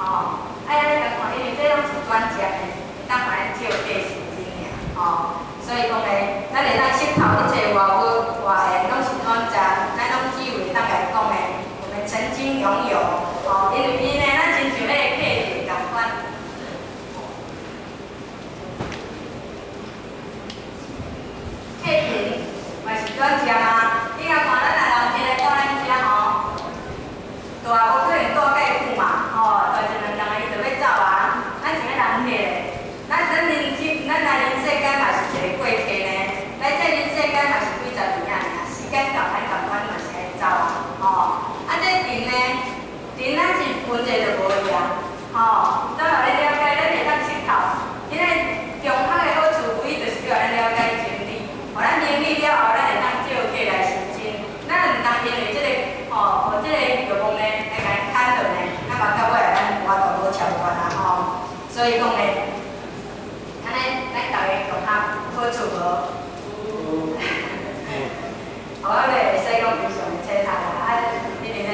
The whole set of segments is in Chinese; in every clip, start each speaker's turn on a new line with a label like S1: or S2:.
S1: 吼，哎，你甲看，因为这拢是转接的，当然照价是真尔，吼，所以讲咧，咱会当吸头一切外物外的，拢是转接，咱拢只有当来讲的，我们曾经拥有，吼，因为伊呢，咱亲像迄个客人共款。客人嘛是转接啊，你甲看咱若人一个到咱遮吼，大无可能住介久嘛，吼，住一两天伊就要走啊。咱像咧人客咧，咱来人世间嘛是一个过客呢，来这人世间嘛是几十年啊，时间到咱共款嘛是爱走啊，吼。啊，这人呢，人咱是分者就无去啊，吼。咱互你了解，咱会当识头，因为中学的好处唯一就是要咱了解情理。互咱明理了后，咱会当照客来实践。咱毋当因为即个吼，即个欲望呢来甲咱牵落呢，咱嘛到尾来咱活到无桥段啊吼。所以讲呢，安尼咱大家共较好处无？我咧会使讲非常的清楚啦，因为呢，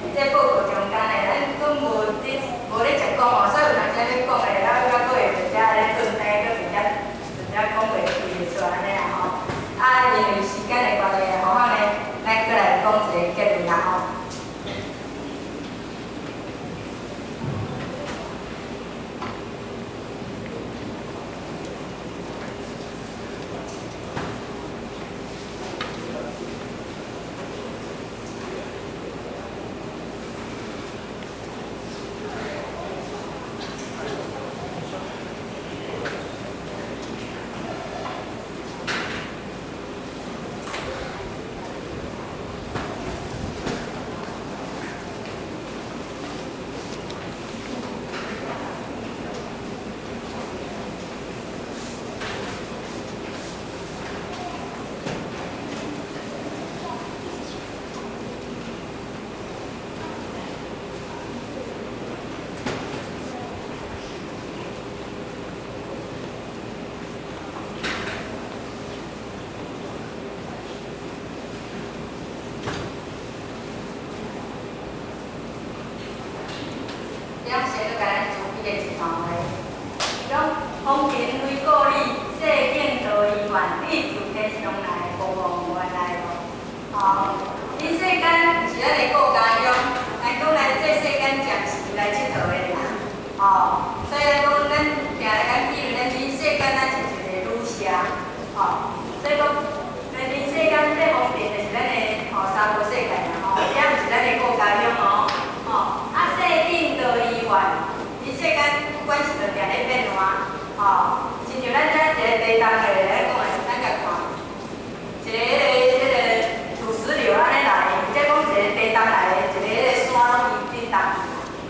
S1: 即个报告中间呢，咱拢无咧直讲哦，所以有当时咧讲的，咱搁会直接咧顿底，搁直接讲袂去出安尼啦吼。啊，因为时间的关系，好好呢，咱过来讲一个结论啦吼。了先去甲咱主笔的一段话，伊讲风平非故里，世景多医院，地自天上来，无望原来无。吼，恁世间是咱的国家乡，来讲咱这世间暂时来佚佗的尔。吼，所以来讲，咱行来讲，比如咱人世间咱是一个女社，吼，所以讲，咱人世间这方面就是咱的吼三国世界啦，吼，这毋是咱的国家乡哦。吼，啊，世景多医院，人世间不管是着定咧变换，吼，亲像咱遮一个地动下来讲的，咱甲看，一个迄个土石流安尼来，或者讲一个地动来的，一个迄个山拢去震动。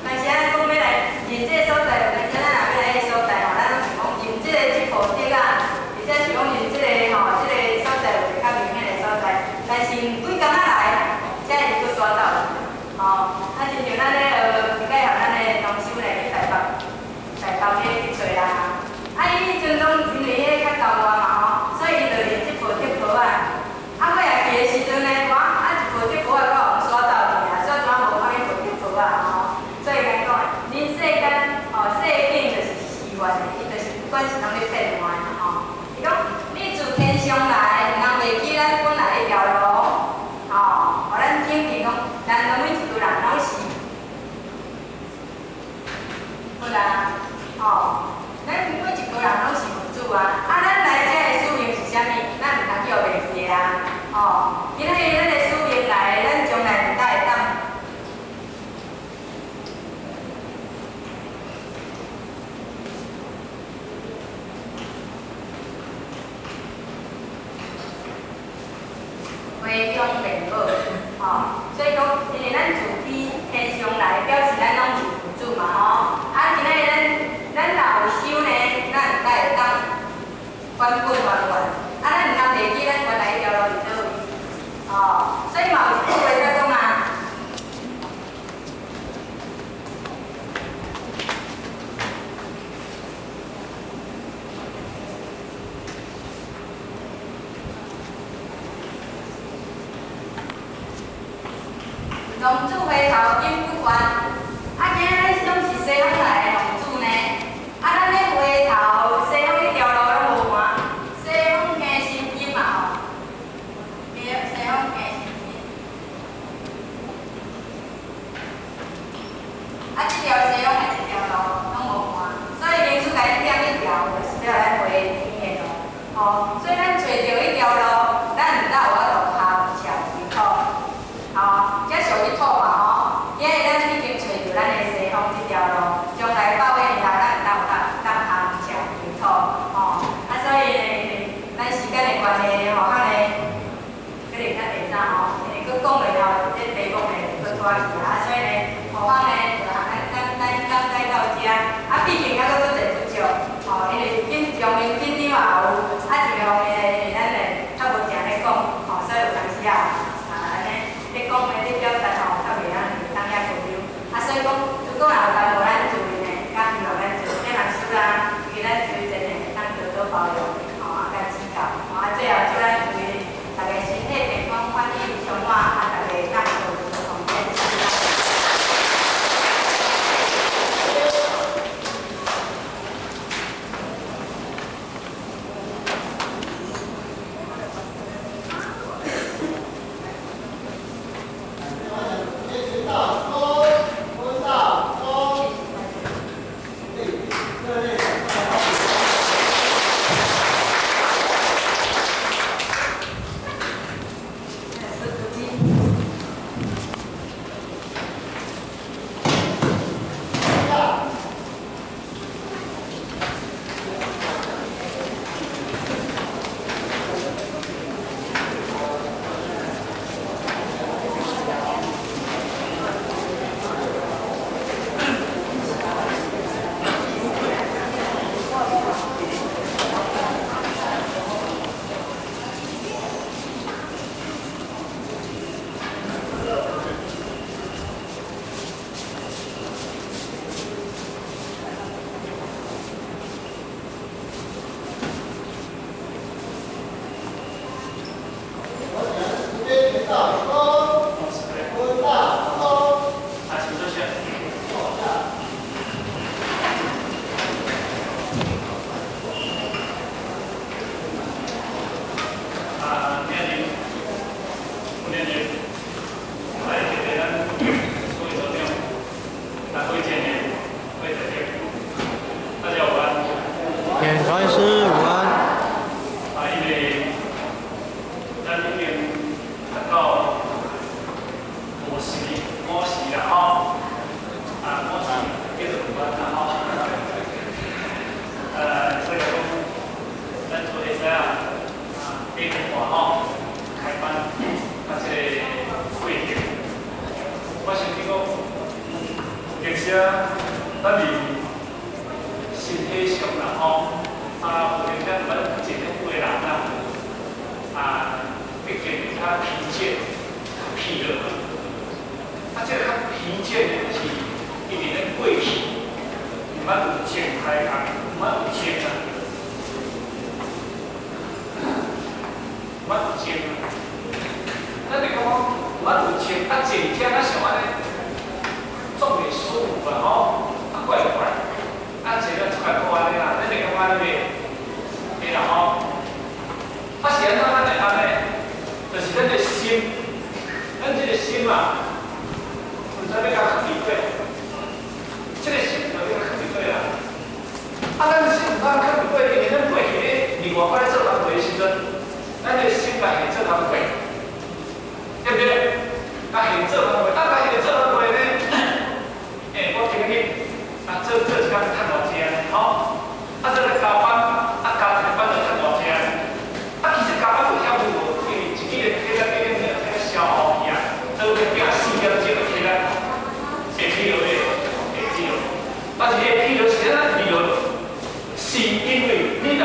S1: 但是咱讲要来人这个所在，但是咱若要来迄个所在吼，咱拢是讲人这个即步地啊，或者是讲人这个吼，这个所在有一个较明显的所在，但是几工仔来，才会去刷到。吼，啊，亲像咱咧一届和咱咧农修咧去台北去找啦。啊，伊迄阵拢因为迄较高外嘛吼，所以伊就练即部铁坡啊。啊，尾也去的时阵呢，一部铁坡啊，搁互刷到去啊，所以无看迄部铁坡啊吼。所以来讲，人世间吼，世景就是时运的，伊就是不管是当咧变换啦吼。伊讲，你自天上来，人袂记咱本来迄条路。吼，互咱肯定讲，咱每一个人拢是，好啦，吼，咱每一个人拢是民主啊。啊，咱来遮的使命是啥物？咱毋通叫袂记啊。吼，今仔日咱的使命来，咱将来毋才会当。回乡面貌，吼，所以讲，因为咱自己天上来，表示咱拢是民主嘛，吼。啊，今仔日咱若有修呢，咱才会当原本还原。啊，咱毋通袂记咱原来迄条路是倒位，吼。所以嘛有一句话在讲啊。龙子回头金不还，啊，今仔咱拢是西方
S2: 高医师午安。
S3: 因为咱这边谈到模式啦吼，模式叫做有关啦吼。所以讲，咱做会使变化吼，开班这个会议，我想讲，其实咱们身体上啦吼。有影咱咱一个有的人毕竟较疲倦、较疲劳。这个较疲倦的是因为咱过去毋捌有前开工，毋捌有前毋捌有前咱就讲毋捌有前，坐听像安尼，总袂舒服啊吼，怪怪。坐了出来好安尼啦，咱就感觉咧。对啦吼，是安怎咱会安尼？就是咱个心，咱这个心嘛，唔知要甲放伫底，这个心就要甲放伫底啦。咱心唔通放伫底，因为咱过去咧另外块做人过的时阵，咱个心甲现做人过，对不对？甲现做人过，甲现做人过呢？我今日做一工趁偌济安尼吼，做咧加班。加一个班就赚偌济其实加班有效无？因为一日的体力已经消耗去所以要拼4点钟的体力，会疲劳的，会疲劳。但是会疲劳是安怎疲劳？是因为你若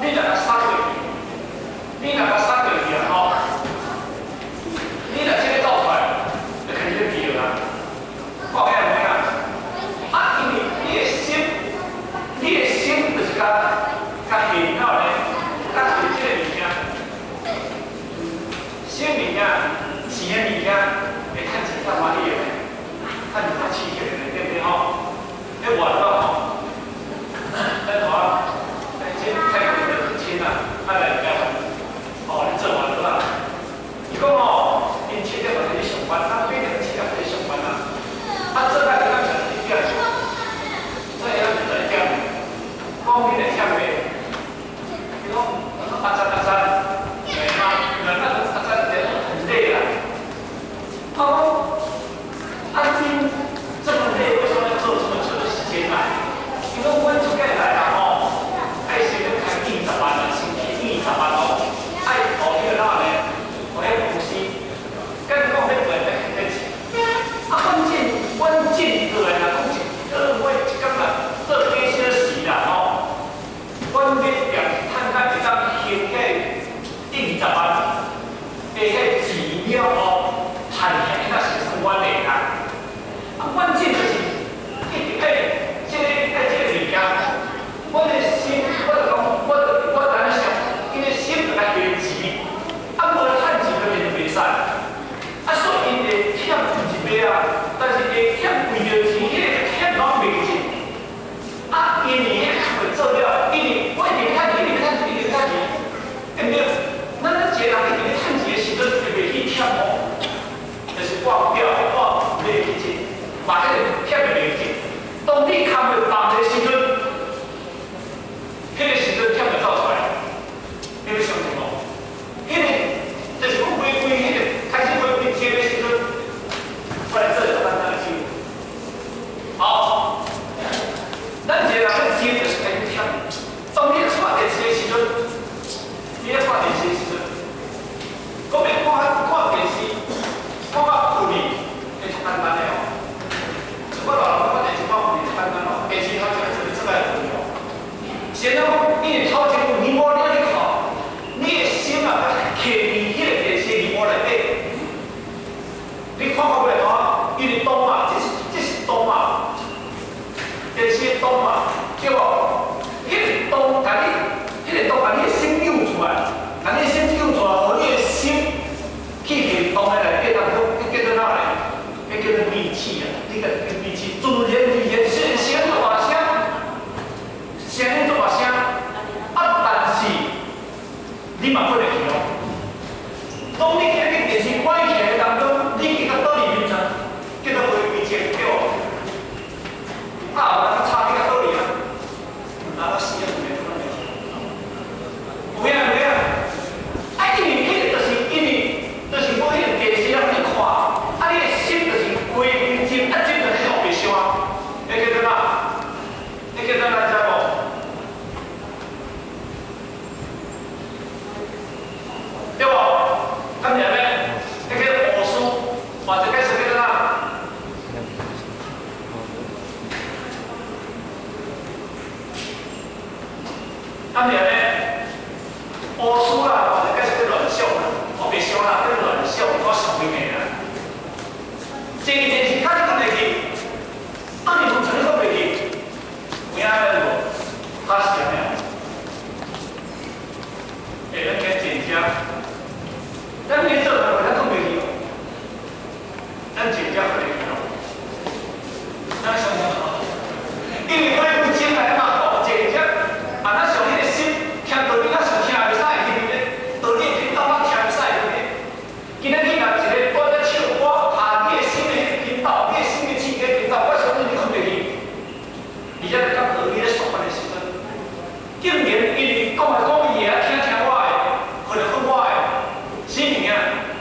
S3: 你若杀过去，你若杀过去吼，你若这个走出来，就开始疲劳啦。我讲咩因为你的心就是甲现了咧，甲现这个物件，生命钱的物件会趁钱较欢喜的，趁钱较刺激的，对不对吼？迄活动吼，咱话这太贵的钱来交，你做活动啦。伊讲因7点就去上班，8点7点就去上班啦。做到12点，做下12点，讲你来忝袂？阿三，那阿三很累了。阿金这么累，为什么要做这么久的时间来？因为我出街来啦爱先开20万啦，星期20万爱跑去那呢，我迄公司，跟讲迄个在钱。关键个人讲是，我一工做几小时啦关键点探看一张天20万，下1秒赚钱那是我的啦。关键就是一直这个物件，我的心，我就讲，我安尼想，因为心就来赚钱，无赚钱就变袂使。所以因会忝不是买但是会忝为着钱，迄个忝拢袂尽。因为迄做了，因为我一直趁钱，对不对？咱一个人一直趁钱的时阵，就袂去忝就是我表我袂去钱，嘛迄个忝的袂尽。当你扛着重的时阵，迄个时阵忝就走出来，你要相信无？迄个就是讲开开迄个开始开开钱的时阵，我来做一个简单的记录。好，咱一个人的钱就是开始忝。当你看电视的时阵，你咧看电视的时阵，讲要看电视，看到有哩，会足简单的像我老人看电视看有哩简单电视头前就是这个有哩然后因为头前有尼摩了你看，你的心徛伫迄个电视尼摩内底，你看过袂看？因为灯嘛，这是灯嘛，电视的灯嘛，对无？迄个灯，甲你的心扭出来，甲你的心扭出来，互你的心去行动的内底当中，迄叫做哪嘞？迄叫做闭气啊！你个闭气，自然而然先做大声，先做大声，但是你嘛不能去哦。当你喺你电视看起来当中，你去到倒里面场，叫做回避前对无？有人差你到倒里啊？拿到死啊！啊，然咧，乌苏啦，我就开始乱想啦，我别想啦，在乱想，我想咩个啦？这件事看得袂去，当你从承受袂去，有影咧无？他是咩？咱今真正，咱今做台湾咱讲袂去，咱真正袂去咯。咱想想好，因为我有进来嘛，哦，真正，啊，咱上迄个心，听道理，咱上听袂使，对不对？道理听到我听袂使，对不对？今仔日若一个我在唱歌，下你的心的迄个频道，你的心的气的频道，我相信你困袂去，而且刚道理咧说话的时阵，竟然因为讲来讲去也听我的。心里啊，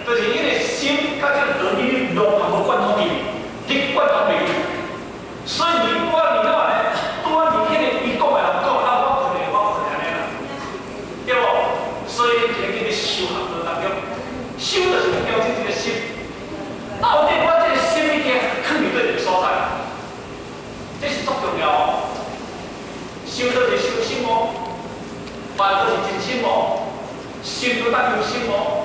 S3: 就是因为心甲这个道理融合无贯通去，你贯通袂去，所以你我你话咧，拄啊你迄个伊讲的人讲，啊我困安尼啦，对无？所以今日修行过当中，修就是调整这个心，到底我这个心已经放伫对个所在，这是足重要哦。修就是修心哦，办就是真心哦，心就当有心哦。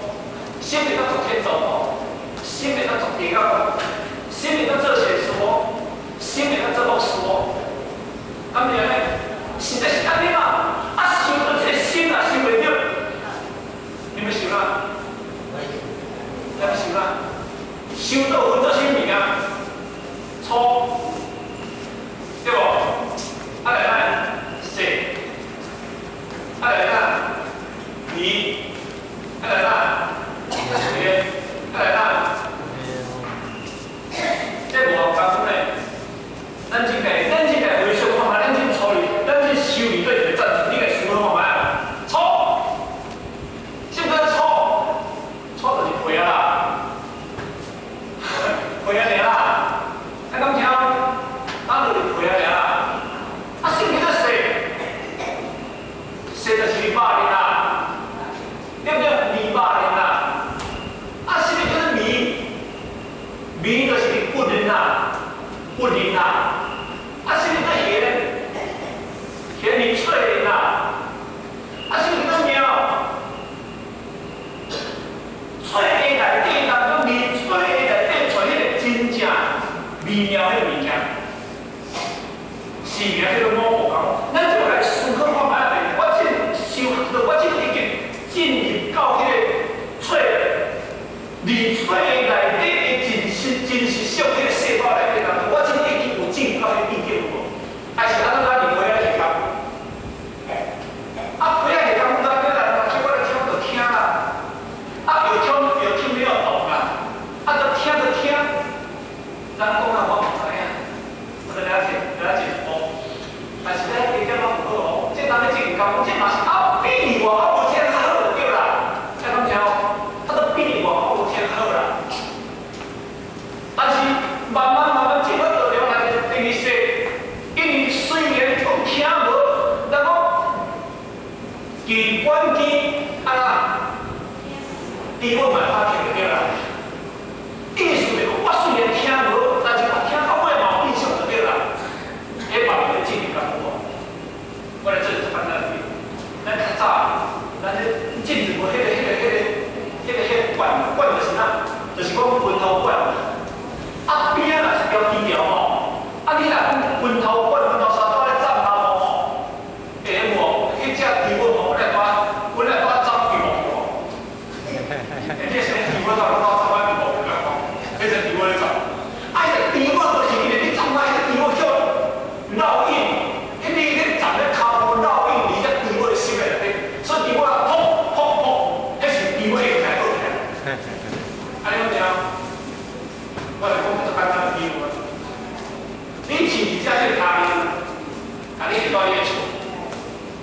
S3: 心里头做天走哦，心里头做地高哦，心里头做写书哦，心里头做老师哦。咁样咧，实在是安尼嘛？啊，想到这个心啊，想袂着，你们想啦？你们想啦？想到分做啥物啊？错，对无？啊来来，是，啊来来，你，啊来来。来啦！这无功夫咧，咱真个回想看下，咱真处理，咱真修理对一个战术，你个想好看卖啊？错，是不是错？错就是赔啊啦，赔啊尔啦，还敢听？咱就是赔啊尔啦，啊，是不是说就是200年啦，对不对？200年啦。啊，什么叫做迷？迷就是不灵啦，不灵啦。啊，什么叫贤呢？贤明翠灵啦。啊，什么叫妙？翠内底当中，翠内底找迄个真正微妙迄个物件，是名叫做五无讲。咱就来思考看卖下，我真修，我真已经进入到迄个翠。你吹内底的真实上迄个细胞内底当中，我真已经有进到迄个意见无？还是安怎咱离开啊下工？啊，开啊下工，咱叫人叫我来听就听啦。啊，有听没有懂啦？啊，就听，咱讲啊我唔知影，我就了解哦。但是咧，你点我唔好哦，这当然这个工，这嘛是啊比你我啊无这较好就对啦，听懂听哦？他都比你我好天好啦，但是慢慢进入到了咱的第二世，因为虽然讲听无，咱讲机关机啊，伫我嘛发听对啦。意思就是我虽然听无，但是我听到尾嘛有印象就对啦。迄方面的进入感觉，我来这里办咱咱较早，咱这进入无迄个。管就是哪？就是讲分头管。啊边啊是标低调吼，啊你若讲分头管、分头三带咧站头吼，会无？迄只猪吼，我来走几步吼。你是猪我走到3万步，迄只猪咧走。啊，迄只猪就是因为你站来，迄只猪叫烙印，迄你站咧骹步烙印，你只猪的心内底，所以猪啊砰砰砰，迄是猪的开口。安尼讲，我来讲这简单的比喻啊。你饲一只迄个咖喱，啊，你去到伊个厝，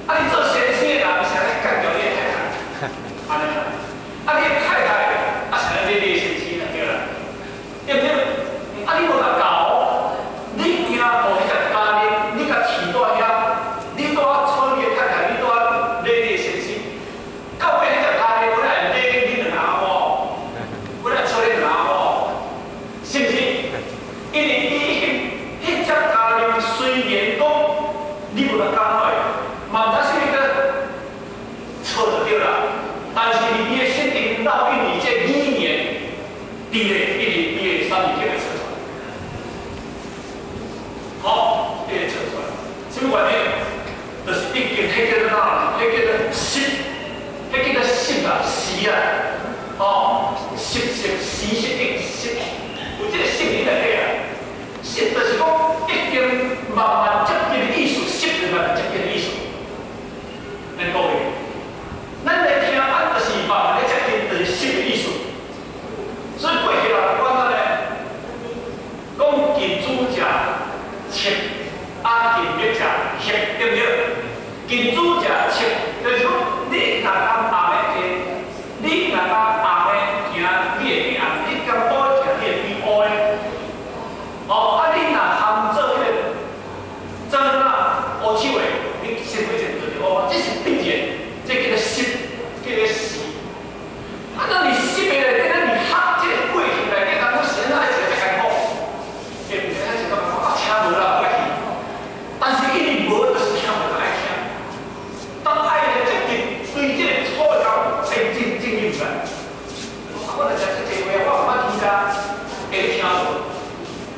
S3: 啊，你做先生的人，是安尼干掉你的太太，安尼啦。啊，你的太太，啊，是安尼你先生就对啦，对不对？啊，你无甲教，你惊无迄只咖喱，你甲饲住遐，你拄啊娶你的太太，你拄啊礼你的先生，到尾迄只咖喱，本来礼你两阿某。我来找你拿哦，是不是？因为你迄只咖喱虽然讲你无得讲话，嘛毋知啥物个迄个做出来。什么原因？就是已经迄叫做哪？迄叫做湿，迄叫做湿啊，湿啊，哦，湿应湿，有这个湿理在底啊。湿就是讲已经慢慢接近的意思，湿就慢慢接近的意思。恁各位，咱来听安就是慢慢的接近，就是湿的意思。所以过去啊，我讲咧，讲近朱者赤，近墨者黑，对不对？近朱者赤，就是讲你若讲红的黑，你若讲红的行，你会变红；你讲乌的行，你会变乌的。哦，你若含做迄个做那乌手的，你身体就是乌，这是必然，这叫做湿，叫做湿。那你湿的内底，你合这个过去内底，咱要先爱做才艰苦，对不对？咱是讲听无啦，过去，但是因为无就是听无就爱听。当爱的接近对这个错的讲，才进入来。我来讲这个话，我捌听家会听无？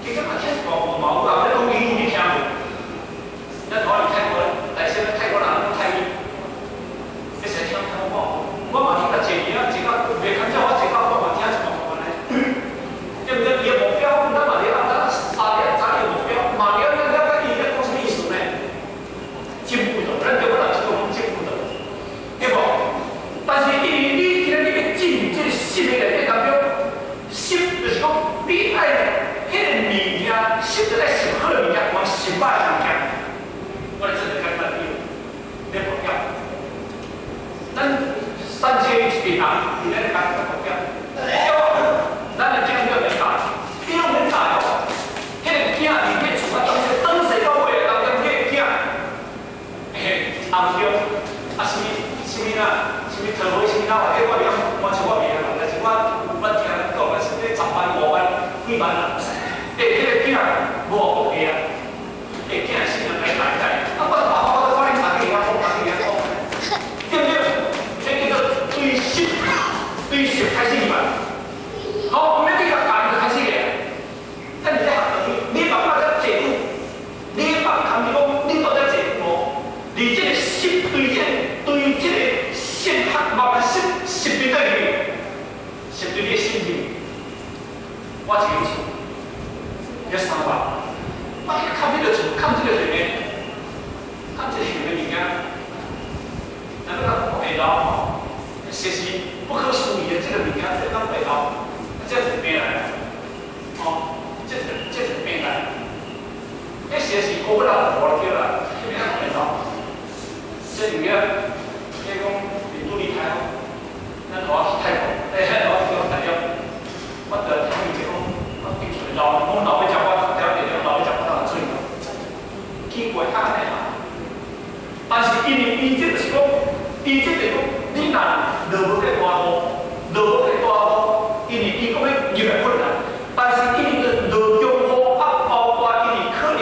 S3: 其实嘛，听无嘛有啦，你讲英语你听无？咱台湾泰国，来些泰国人讲泰语，你先听我。我嘛听到一年啊，一个袂看叫我一个我嘛听一半半嘞，对不对？伊个目标，咱嘛了咱三年咱个目标，嘛了解伊咧讲什么意思呢？进步的，咱对我来说讲进步的，对不？但是因为你今日你要进入这个新的内底当中，新就是讲你爱迄个物件，新就爱上好的物件，往失败的物件，我哋真係簡單啲，你目標，咱。3千一平方，你来讲个目标。咱来讲个门槛，这种门槛哦，迄个囝里面厝啊，当时到尾当中，迄个囝，暗中啊什么啦，什么桃花什么啦，或者我像我名啦，但是我听人讲，是10万、5万、几万啦。迄个囝无学过啊，迄个囝是人来大概，啊我爸我你查去遐讲，查去遐讲，对不对？对学开始一半，好，我们这个班就开始个，那你在学等于你爸爸在坐久，你爸他们讲你都在坐久哦，你这个习对这个习学慢慢习对在里面，习对你的心情，我一个厝，要3万，我去看这个厝，看这个里面，看这个里面物件，那个北岛吼。学习不可思议的这个物件，这当背后，这是变来的，哦，这是变来的。那学习过不了活叫啦，这边背后，这物件，这讲印度厉害哦，咱我去泰国，我去大陆，我得他们这讲，我顶出来老，我老爸讲我条件老爸讲我当最好，去过看的嘛。但是因为伊这就是讲，伊这就是讲。你若落无个大雨，落无个大雨，因为伊讲要入来困难，但是因为落中雨啊，包括因为可能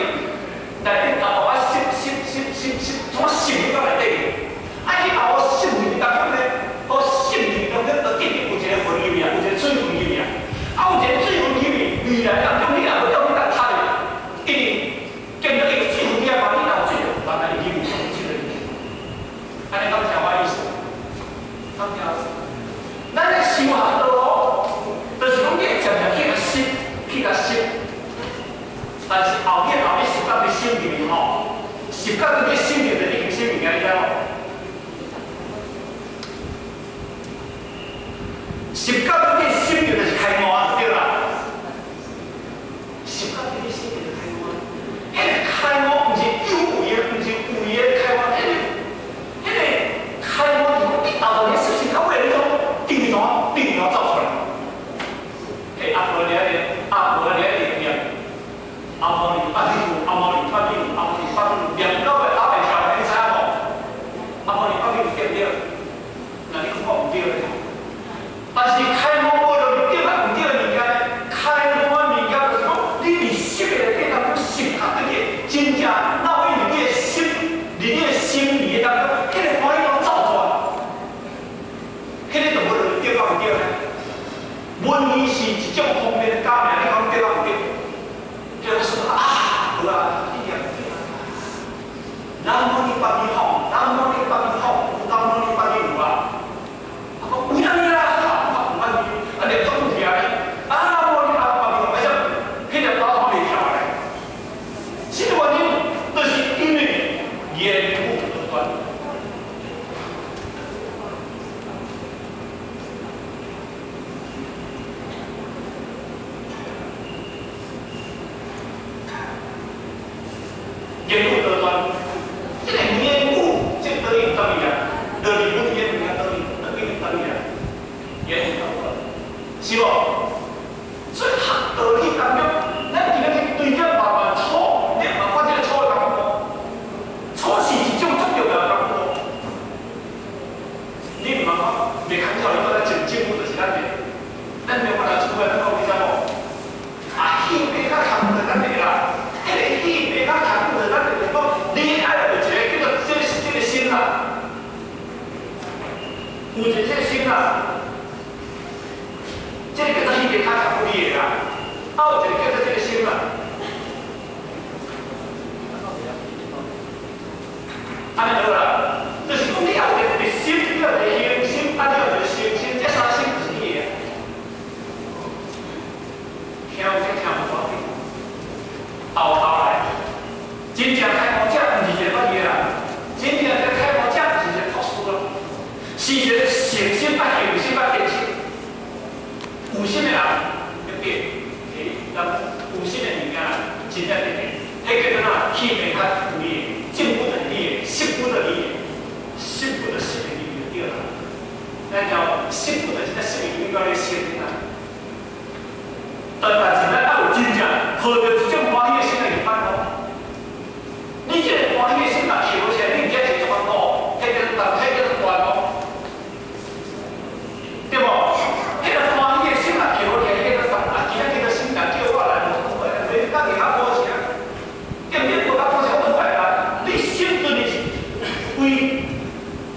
S3: 内底头啊湿，怎渗入到内底？啊，去后渗入当中咧，好渗入当中就一定有一个分入面，有一个水分入面，啊，有一个水分入面，未来当中你若无要去当擦的，因为见到一个水分点嘛，你若有水分，慢慢就入上去了。安尼讲听我意思？咱咧修学道哦，就是讲你会渐渐去甲习，但是后面习到你心里面吼，习到你心里面已经心里面了，习到你心里就是开悟啊，对啦。习到你心里就开悟，迄个开悟不是有为的，不是无为的开悟，迄个开悟就是你达到你实现到位那种定律造出来。嘿，阿婆了解，阿婆了解点，阿婆你发力，阿婆你发力，阿婆你发力，两个位阿伯条，你知影无？阿婆你发力对不对？那你讲我唔对咧，但是开言语多端，这个言语这得意得意啊，得意不言语啊，得意啊，言语多端，是无？所以学道理当中，咱今日对这慢慢错，你慢慢这个错的感觉，错是一种重要的感觉。你唔慢慢袂看到你个咱政府就是咱袂把它出来，咱讲你知无？啊，戏别较强的咱哋啦。迄个戏别较强的，咱就是讲，你爱有一个叫做这个心啦，有一个心啦，这个叫做戏别较强不离的啦，啊有一个叫做这个心啦，安尼好啦，就是讲你要有一个心，你要有一个心，啊你要有一个心，这三心就是你的，听有听无要紧。后来，真正开幕者不是一个乜嘢啦，真正嘅开幕者不是一个读书啦，是一个诚心啊、用心啊、坚持。有心的人要变，咱有心的物件真正要变。迄叫做哪？气命较有理，进步的理，幸福的理，幸福的心的理就对啦。咱叫幸福的这个心理应该要心啊。但是咱要有真正抱着一种欢喜的心来去办哦。你这个欢喜的心若起无起来，你唔只是做乜哦，迄个断哦，对无？迄个欢喜的心若起无起来，迄个断啊，今仔日个心若叫我来，你家己较好些，对唔对？我较好些，我快啦。你心准是为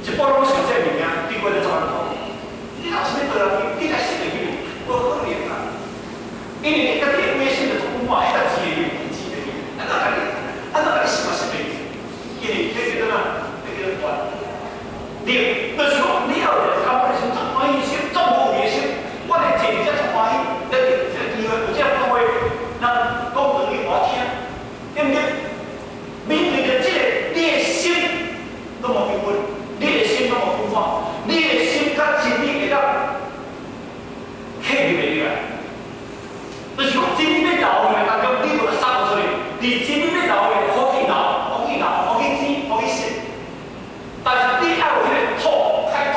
S3: 一般拢想这物件，你过来做乜哦？你若是要做人，你来信得去，无可能啦。因为你跟你微信的通话，迄个字的文字的，按照你想法是袂，因为这个呢，这个断，你就是讲你要有感觉是做欢喜心，做无为心，我来坐伫遮做欢喜，这机会有这讲话，那讲道理我听，对不对？面对着这个，你的心都无变稳，你的心都无变化，你的心甲真理会当起袂来。就是讲，真理要流的当中，你就送出去。你真理要流的，好去流，好去知，好去信。但是你要有迄个土，开土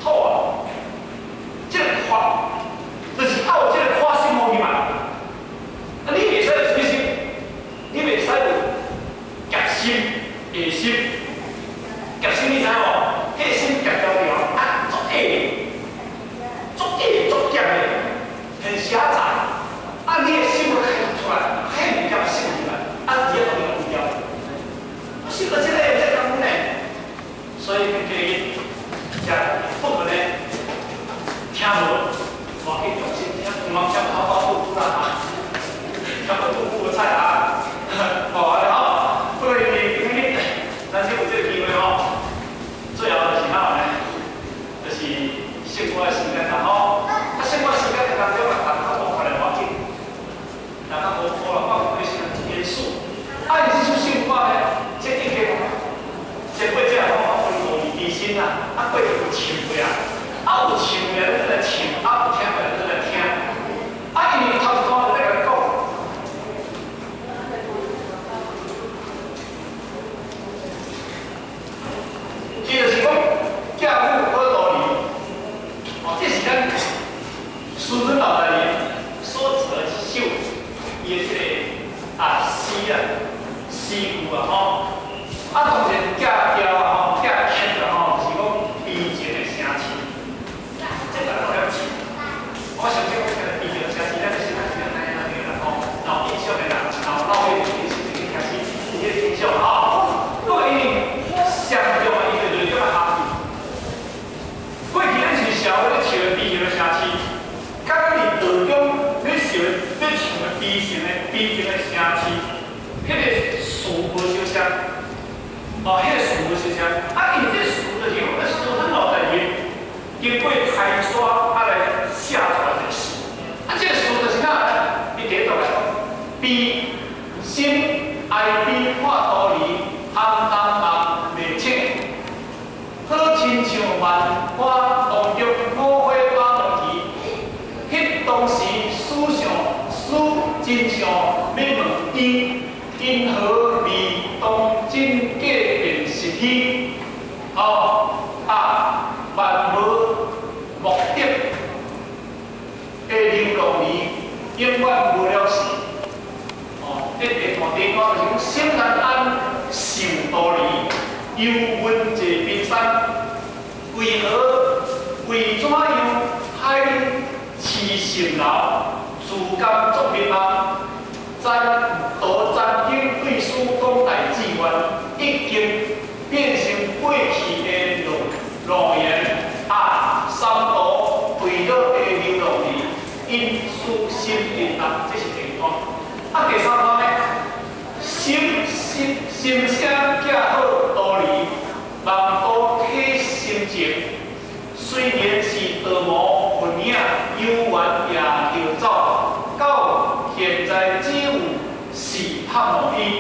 S3: 啊，这个花，就是要有这个花心去嘛。啊，你袂使有什么心？你袂使有夹心、野心。夹心你知无？迄个心夹条条，啊，足夹的。很狭窄，啊，你的心会看出来，还有物件心出来，啊，只要同一个目标。信了这个有这功呢，所以建议，不可能听无，我可以用心听，唔通听好不啦啊，听不菜啊，好，不可以，咱就有这个机会哦，最后就是哪呢？就是幸福的时间啦吼。生活时间当中啊，大家无可能要紧，大家无可能放开心严肃。啊，你是幸福呢？这一个，这过这方法无离心啊，啊过就有唱的啊，啊有唱的咱在唱，啊有听的咱在听。啊，因为头一段就在甲你讲，这就是讲家父好道理，哦，这是咱。孙子老大爷所指的是秀，伊个这个诗啊，诗句啊吼，啊当然架调啊吼，架曲啊吼，是讲悲情的声词，这个都了解。我相信我讲悲情的声词，咱就是咱是咱那个啦吼，老印象的人，老辈就是这个开始，这个印象啊，各位上重要伊就是这么下去。过去咱是社会咧唱悲情的声词。刚刚你道中，你想的悲情的声词，迄个词无相像，哦，迄个词无相像。啊，伊这词就是讲，孙子老大爷经过开刷啊来写出来这个词。啊，这个词就是哪？你第一道来讲，悲心爱悲看道理，暗淡淡袂清，好亲像万花当中五花八门题。当时思想、真相，要问因何去，万无目的的流浪儿，永远无了事。第第段就是讲，心难安，受道离，忧闷坐冰山。为怎样害痴心劳，自甘作灭啊？曾经对书讲大志愿，已经变成过去的诺言三途回落的流浪儿，因私心颠倒，这是第二段。第三段呢？心声架好道理，望多体心情。虽然是道无分影，有缘也跳走，到现在只有是盼望伊。